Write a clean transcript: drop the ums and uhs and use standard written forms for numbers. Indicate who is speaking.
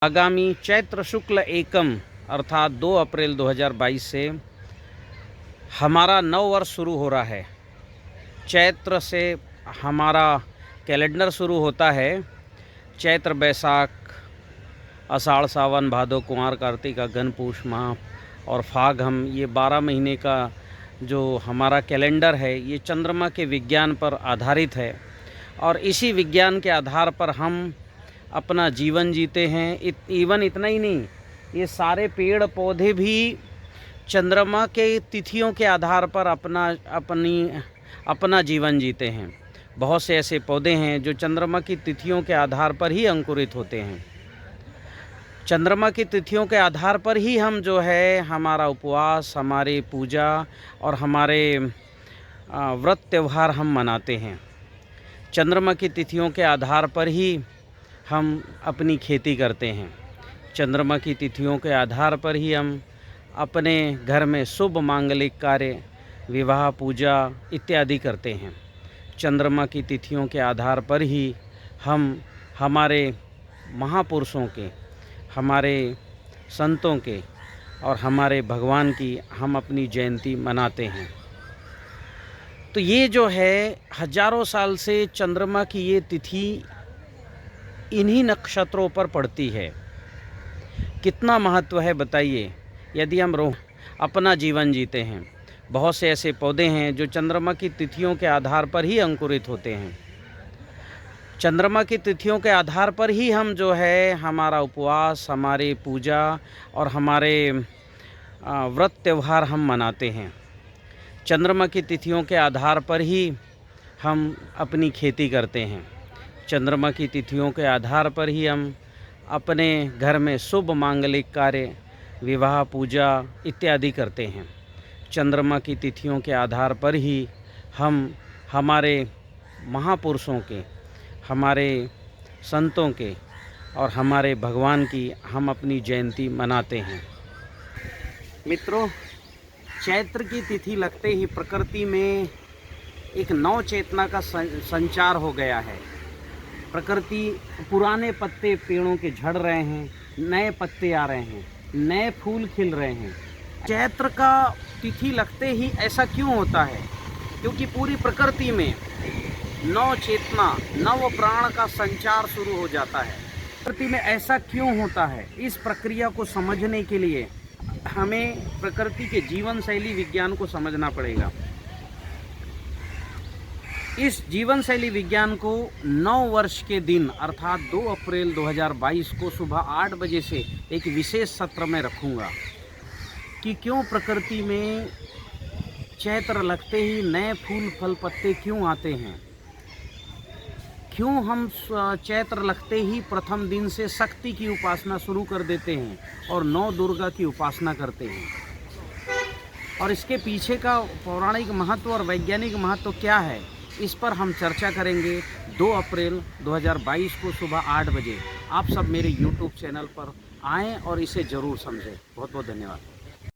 Speaker 1: आगामी चैत्र शुक्ल एकम अर्थात 2 अप्रैल 2022 से हमारा नव वर्ष शुरू हो रहा है। चैत्र से हमारा कैलेंडर शुरू होता है। चैत्र, बैसाख, आषाढ़, सावन, भादो, कुंवार, कार्तिक, अगहन, पूष माह और फाग, हम ये 12 महीने का जो हमारा कैलेंडर है ये चंद्रमा के विज्ञान पर आधारित है और इसी विज्ञान के आधार पर हम अपना जीवन जीते हैं। इतना ही नहीं, ये सारे पेड़ पौधे भी चंद्रमा के तिथियों के आधार पर अपना जीवन जीते हैं। बहुत से ऐसे पौधे हैं जो चंद्रमा की तिथियों के आधार पर ही अंकुरित होते हैं। चंद्रमा की तिथियों के आधार पर ही हम जो है हमारा उपवास, हमारी पूजा और हमारे व्रत त्यौहार हम मनाते हैं। चंद्रमा की तिथियों के आधार पर ही हम अपनी खेती करते हैं। चंद्रमा की तिथियों के आधार पर ही हम अपने घर में शुभ मांगलिक कार्य, विवाह, पूजा इत्यादि करते हैं। चंद्रमा की तिथियों के आधार पर ही हम हमारे महापुरुषों के, हमारे संतों के और हमारे भगवान की हम अपनी जयंती मनाते हैं। तो ये जो है हजारों साल से चंद्रमा की ये तिथि इन्हीं नक्षत्रों पर पड़ती है। कितना महत्व है बताइए, यदि हम अपना जीवन जीते हैं। बहुत से ऐसे पौधे हैं जो चंद्रमा की तिथियों के आधार पर ही अंकुरित होते हैं। चंद्रमा की तिथियों के आधार पर ही हम जो है हमारा उपवास, हमारी पूजा और हमारे व्रत त्यौहार हम मनाते हैं। चंद्रमा की तिथियों के आधार पर ही हम अपनी खेती करते हैं। चंद्रमा की तिथियों के आधार पर ही हम अपने घर में शुभ मांगलिक कार्य, विवाह, पूजा इत्यादि करते हैं। चंद्रमा की तिथियों के आधार पर ही हम हमारे महापुरुषों के, हमारे संतों के और हमारे भगवान की हम अपनी जयंती मनाते हैं। मित्रों, चैत्र की तिथि लगते ही प्रकृति में एक नव चेतना का संचार हो गया है। प्रकृति, पुराने पत्ते पेड़ों के झड़ रहे हैं, नए पत्ते आ रहे हैं, नए फूल खिल रहे हैं। चैत्र का तिथि लगते ही ऐसा क्यों होता है? क्योंकि पूरी प्रकृति में नव चेतना, नव प्राण का संचार शुरू हो जाता है। प्रकृति में ऐसा क्यों होता है? इस प्रक्रिया को समझने के लिए हमें प्रकृति के जीवन शैली विज्ञान को समझना पड़ेगा। इस जीवन शैली विज्ञान को 9 वर्ष के दिन अर्थात 2 अप्रैल 2022 को सुबह 8 बजे से एक विशेष सत्र में रखूँगा कि क्यों प्रकृति में चैत्र लगते ही नए फूल, फल, पत्ते क्यों आते हैं। क्यों हम चैत्र लगते ही प्रथम दिन से शक्ति की उपासना शुरू कर देते हैं और 9 दुर्गा की उपासना करते हैं। और इसके पीछे का पौराणिक महत्व और वैज्ञानिक महत्व क्या है, इस पर हम चर्चा करेंगे 2 अप्रैल 2022 को सुबह 8 बजे। आप सब मेरे YouTube चैनल पर आएँ और इसे ज़रूर समझें। बहुत बहुत धन्यवाद।